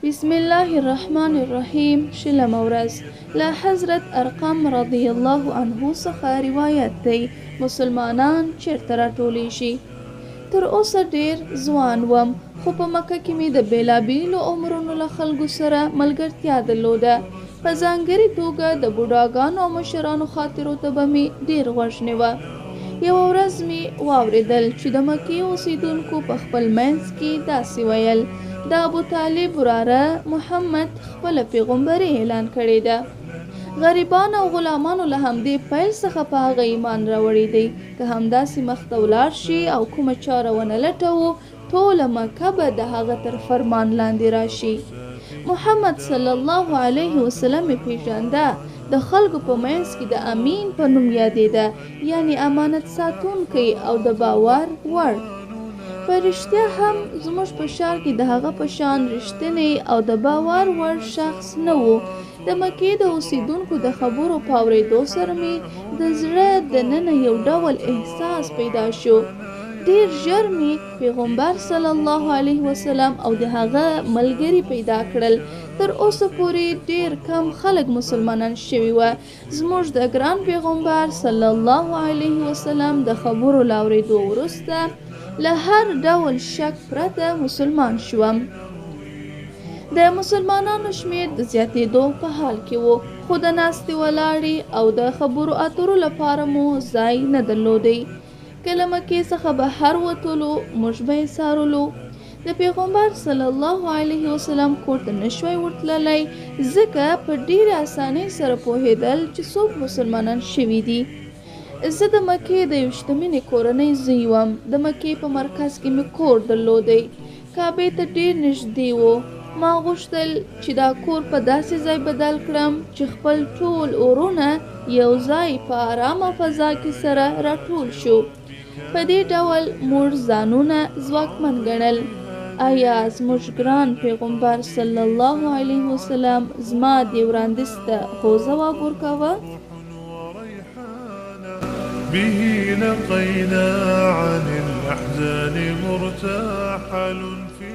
بسم الله الرحمن الرحیم. شلم ورځ له حضرت ارقم رضی الله عنه څخه روایت دی. مسلمانان چیرته راټولی شي؟ تر اوسه ډیر ځوان وم، خو په مکه کې مې د بیلابیلو عمرونو له خلکو سره ملګرتیا درلوده. په ځانګړې توګه د بوډاګانو او مشرانو خاطرو ته به مې ډیر غوږ نیوه. یوه ورځ مې واورېدل چې د مکې اوسیدونکو په خپل منځ کې داسې ویل: د ابوطالب وراره محمد خپله پیغمبري اعلان کړې ده. غریبان او غلامانو له همدې پیل څخه په هغه ایمان راوړی دی. که همداسې مخته ولاړ شي او کومه چاره ونه لټوو، ټوله مکه به د هغه تر فرمان لاندې راشي. محمد صلی الله علیه وسلم یې پیژانده. د خلکو په منځ کې د امین په نوم یادېده، یعنی امانت ساتونکی او د باور وړ. په رښتیا هم زموږ په ښار کې د هغه په شان رښتینی او د باور وړ شخص نه و. د مکې د اوسیدونکو د خبرو په اورېدو سره مې د زړه دننه یو ډول احساس پیدا شو. ډیر ژر مې پیغمبر صلی الله علیه وسلم او د هغه ملګري پیدا کړل. تر اوسه پورې ډیر کم خلک مسلمانان شوي وه. زموږ د ګران پیغمبر صلی الله علیه وسلم د خبرو له اورېدو وروسته له هر ډول شک پرته مسلمان شوم. د مسلمانانو شمیر د زیاتېدو په حال کې و، خو د ناستې ولاړې او د خبرو اترو لپاره مو ځای نه درلودی. که له مکې څخه بهر وتلو، موږ به یې څارلو. د پیغمبر صلی الله علیه وسلم کور ته نشوای ورتللی، ځکه په ډېرې اسانۍ سره پوهېدل چې څوک مسلمانان شوي دي. زه د مکې د یو شتمنې کورنۍ زوی وم. د مکې په مرکز کې مې کور درلودی. کعبې ته ډېر نږدې و. ما غوښتل چې دا کور په داسې ځای بدل کړم چې خپل ټول اورونه یو ځای په آرامه فضا کې سره راټول شو. په دې ډول موږ ځانونه ځواکمن ګڼل. آیا زموږ ګران پیغمبر صلی الله علیه وسلم زما دې وړاندیز ته هو ځواب ورکاوه؟ به لقينا عن الأحزان مرتحل في